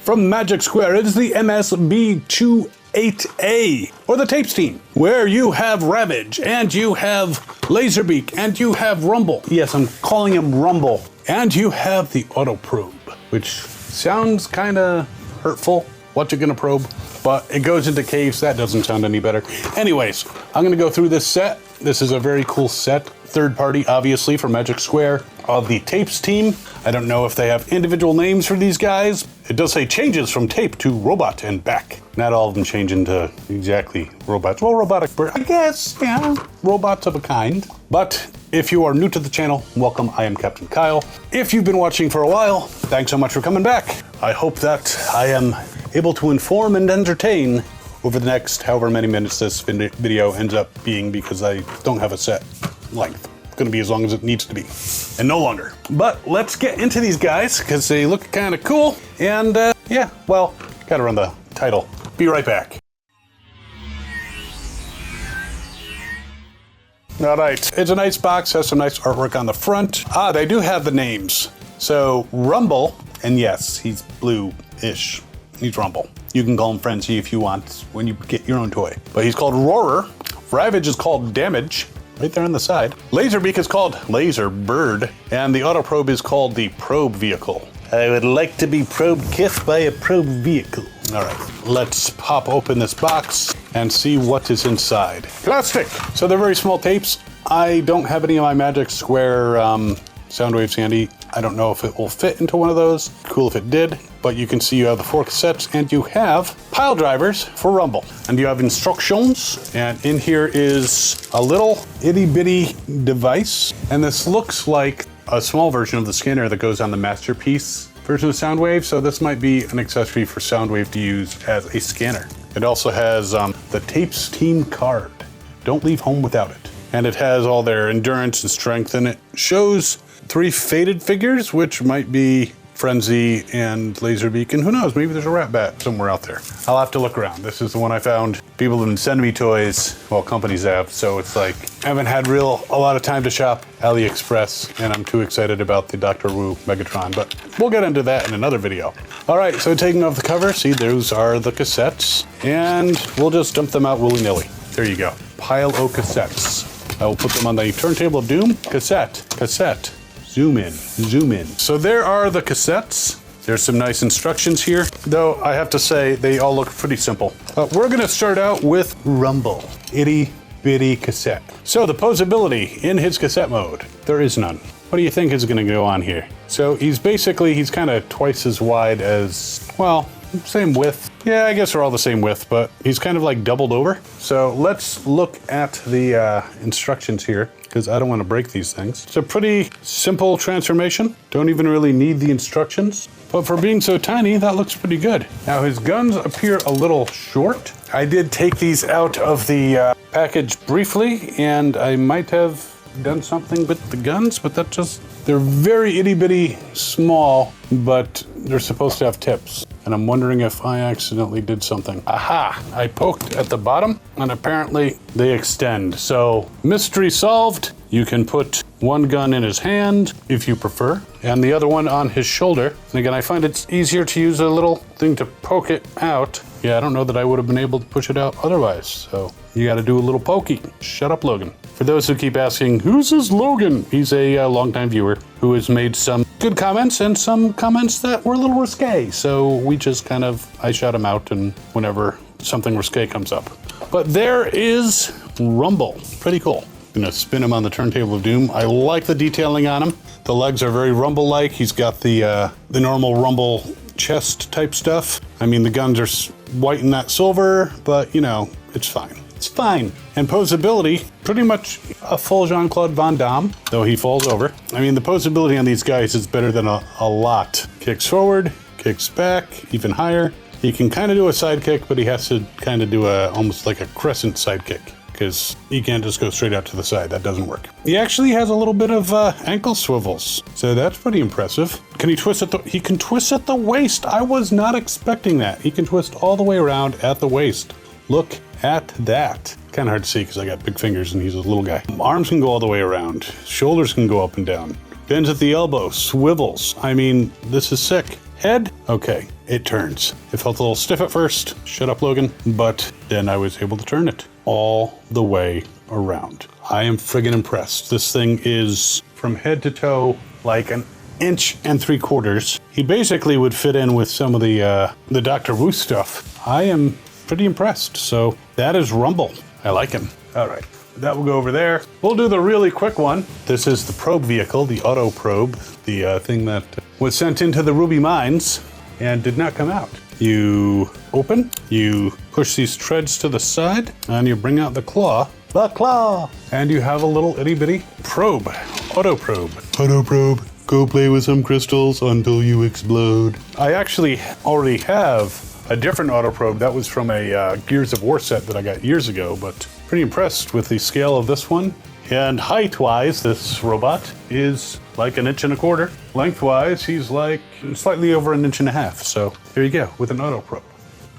from Magic Square. It is the MSB28A, or the tapes team, where you have Ravage, and you have Laserbeak, and you have Rumble. Yes, I'm calling him Rumble. And you have the Auto Probe, which sounds kind of hurtful. What you gonna probe? But it goes into caves. That doesn't sound any better. Anyways, I'm gonna go through this set. This is a very cool set. Third party, obviously, for Magic Square of the tapes team. I don't know if they have individual names for these guys. It does say changes from tape to robot and back. Not all of them change into exactly robots. Well, robotic bird, I guess, yeah, robots of a kind. But if you are new to the channel, welcome. I am Captain Kyle. If you've been watching for a while, thanks so much for coming back. I hope that I am able to inform and entertain over the next however many minutes this video ends up being, because I don't have a set length. It's gonna be as long as it needs to be, and no longer. But let's get into these guys, because they look kind of cool. And yeah, well, gotta run the title. Be right back. All right, it's a nice box, has some nice artwork on the front. Ah, they do have the names. So Rumble, and yes, he's blue-ish. He's Rumble. You can call him Frenzy if you want when you get your own toy. But he's called Roarer. Ravage is called Damage, right there on the side. Laserbeak is called Laserbird, and the Auto Probe is called the Probe Vehicle. I would like to be probed kiff by a probe vehicle. All right, let's pop open this box and see what is inside. Plastic. So they're very small tapes. I don't have any of my Magic Square Soundwave Sandy. I don't know if it will fit into one of those. Cool if it did. But you can see you have the 4 cassettes, and you have pile drivers for Rumble. And you have instructions, and in here is a little itty bitty device. And this looks like a small version of the scanner that goes on the Masterpiece version of Soundwave. So this might be an accessory for Soundwave to use as a scanner. It also has the tapes team card. Don't leave home without it. And it has all their endurance and strength, and it shows 3 faded figures, which might be Frenzy and Laserbeak, and who knows, maybe there's a Ratbat somewhere out there. I'll have to look around. This is the one I found. People have been sending me toys, well, companies have, so it's like, I haven't had a lot of time to shop AliExpress, and I'm too excited about the Dr. Wu Megatron, but we'll get into that in another video. All right, so taking off the cover, see, those are the cassettes, and we'll just dump them out willy-nilly. There you go, pile o' cassettes. I will put them on the turntable of doom. Cassette, cassette. Zoom in, zoom in. So there are the cassettes. There's some nice instructions here, though I have to say they all look pretty simple. We're gonna start out with Rumble, itty bitty cassette. So the posability in his cassette mode, there is none. What do you think is gonna go on here? So he's kind of twice as wide as, well, same width. Yeah, I guess they're all the same width, but he's kind of like doubled over. So let's look at the instructions here, because I don't want to break these things. It's a pretty simple transformation. Don't even really need the instructions. But for being so tiny, that looks pretty good. Now his guns appear a little short. I did take these out of the package briefly, and I might have done something with the guns, but they're very itty bitty small, but they're supposed to have tips. And I'm wondering if I accidentally did something. Aha, I poked at the bottom, and apparently they extend. So mystery solved. You can put one gun in his hand, if you prefer, and the other one on his shoulder. And again, I find it's easier to use a little thing to poke it out. Yeah, I don't know that I would have been able to push it out otherwise. So you gotta do a little pokey. Shut up, Logan. For those who keep asking, who's this Logan? He's a longtime viewer who has made some good comments and some comments that were a little risque. So we just I shout him out and whenever something risque comes up. But there is Rumble, pretty cool. Gonna spin him on the turntable of doom. I like the detailing on him. The legs are very Rumble-like. He's got the normal Rumble chest type stuff. I mean, the guns are white and not silver, but you know, it's fine. It's fine. And posability, pretty much a full Jean-Claude Van Damme, though he falls over. I mean, the posability on these guys is better than a lot. Kicks forward, kicks back, even higher. He can kind of do a side kick, but he has to kind of do almost like a crescent side kick, because he can't just go straight out to the side. That doesn't work. He actually has a little bit of ankle swivels, so that's pretty impressive. Can he twist he can twist at the waist. I was not expecting that. He can twist all the way around at the waist. Look at that. Kind of hard to see because I got big fingers and he's a little guy. Arms can go all the way around. Shoulders can go up and down. Bends at the elbow, swivels. I mean, this is sick. head, okay, it turns. It felt a little stiff at first, shut up Logan, but then I was able to turn it all the way around. I am friggin' impressed. This thing is from head to toe like an 1.75 inches. He basically would fit in with some of the Dr. Wu stuff. I am pretty impressed. So that is Rumble. I like him. All right, that will go over there. We'll do the really quick one. This is the probe vehicle, the auto probe, the thing that was sent into the Ruby mines and did not come out. You open, you push these treads to the side, and you bring out the claw, and you have a little itty bitty probe, auto probe. Auto probe, go play with some crystals until you explode. I actually already have a different auto probe that was from a Gears of War set that I got years ago, but pretty impressed with the scale of this one. And height-wise, this robot is like 1.25 inches. Length-wise, he's like slightly over 1.5 inches. So there you go, with an auto probe.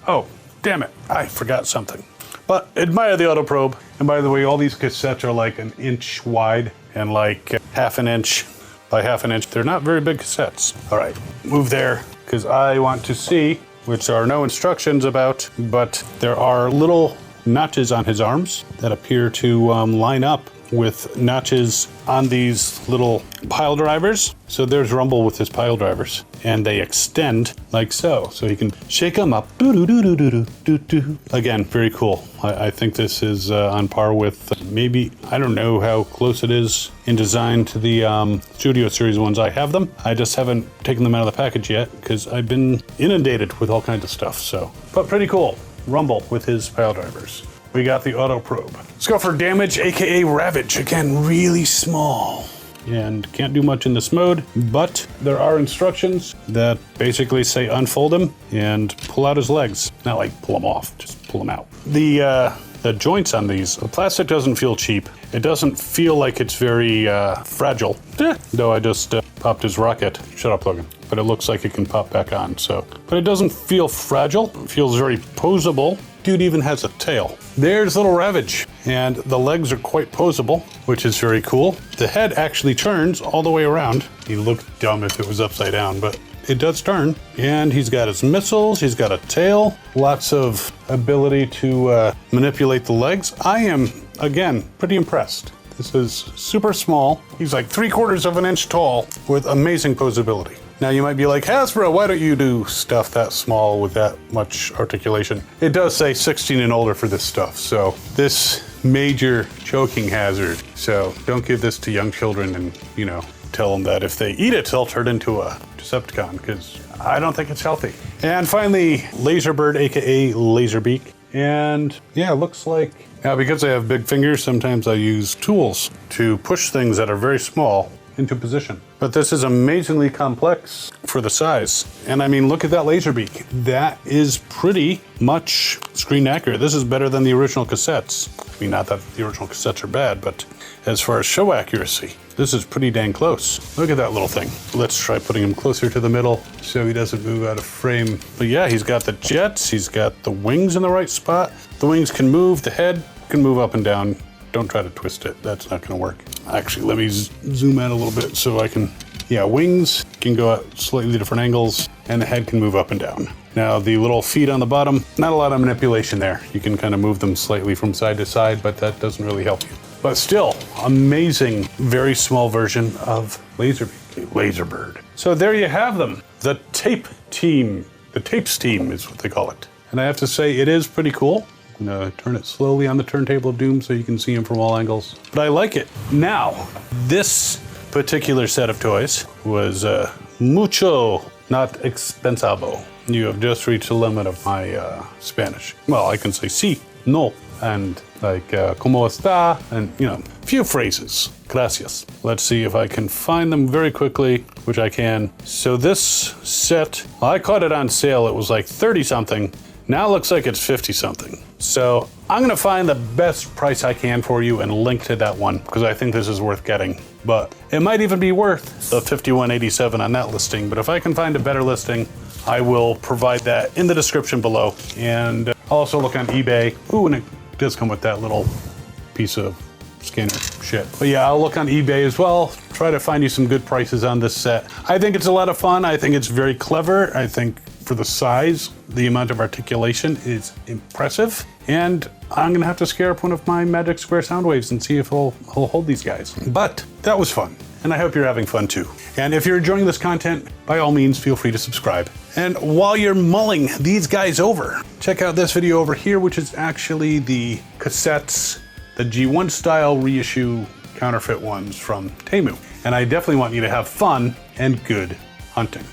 Oh, damn it, I forgot something. But admire the auto probe. And by the way, all these cassettes are like 1 inch wide and like 1/2 inch by 1/2 inch. They're not very big cassettes. All right, move there, because I want to see, which are no instructions about, but there are little notches on his arms that appear to line up with notches on these little pile drivers. So there's Rumble with his pile drivers, and they extend like so. So he can shake them up. Again, very cool. I think this is on par with maybe, I don't know how close it is in design to the Studio Series ones. I have them. I just haven't taken them out of the package yet because I've been inundated with all kinds of stuff. So, but pretty cool. Rumble with his pile drivers. We got the auto probe. Let's go for damage, aka Ravage. Again, really small. And can't do much in this mode, but there are instructions that basically say unfold him and pull out his legs. Not like pull them off, just pull them out. The joints on these, the plastic doesn't feel cheap. It doesn't feel like it's very fragile. Though I just popped his rocket. Shut up, Logan. But it looks like it can pop back on, so. But it doesn't feel fragile. It feels very posable. Dude even has a tail. There's little Ravage, and the legs are quite posable, which is very cool. The head actually turns all the way around. He'd look dumb if it was upside down, but it does turn. And he's got his missiles, he's got a tail, lots of ability to manipulate the legs. I am, again, pretty impressed. This is super small. He's like 3/4 inch tall with amazing posability. Now you might be like, Hasbro, why don't you do stuff that small with that much articulation? It does say 16 and older for this stuff, so this major choking hazard. So don't give this to young children and, you know, tell them that if they eat it, they'll turn into a Decepticon, because I don't think it's healthy. And finally, Laserbird, aka Laserbeak. And yeah, it looks like, now because I have big fingers, sometimes I use tools to push things that are very small into position. But this is amazingly complex for the size. And I mean, look at that Laserbeak. That is pretty much screen accurate. This is better than the original cassettes. I mean, not that the original cassettes are bad, but as far as show accuracy, this is pretty dang close. Look at that little thing. Let's try putting him closer to the middle so he doesn't move out of frame. But yeah, he's got the jets, he's got the wings in the right spot. The wings can move, the head can move up and down. Don't try to twist it, that's not gonna work. Actually, let me zoom out a little bit so I can, yeah, wings can go at slightly different angles and the head can move up and down. Now the little feet on the bottom, not a lot of manipulation there. You can kind of move them slightly from side to side, but that doesn't really help you. But still, amazing, very small version of Laserbird. So there you have them. The tape team, the tapes team is what they call it. And I have to say, it is pretty cool. I'm gonna turn it slowly on the turntable of doom so you can see them from all angles. But I like it. Now, this particular set of toys was mucho not expensavo. You have just reached the limit of my Spanish. Well, I can say sí, no, and like como está, and you know, a few phrases. Gracias. Let's see if I can find them very quickly, which I can. So this set, I caught it on sale. It was like 30 something. Now it looks like it's 50 something. So I'm gonna find the best price I can for you and link to that one, because I think this is worth getting. But it might even be worth the $51.87 on that listing. But if I can find a better listing, I will provide that in the description below. And I'll also look on eBay. Ooh, and it does come with that little piece of scanner shit. But yeah, I'll look on eBay as well, try to find you some good prices on this set. I think it's a lot of fun. I think it's very clever. I think for the size, the amount of articulation is impressive. And I'm gonna have to scare up one of my Magic Square Soundwaves and see if he'll hold these guys. But that was fun, and I hope you're having fun too. And if you're enjoying this content, by all means, feel free to subscribe. And while you're mulling these guys over, check out this video over here, which is actually the cassettes, the G1 style reissue counterfeit ones from Temu. And I definitely want you to have fun and good hunting.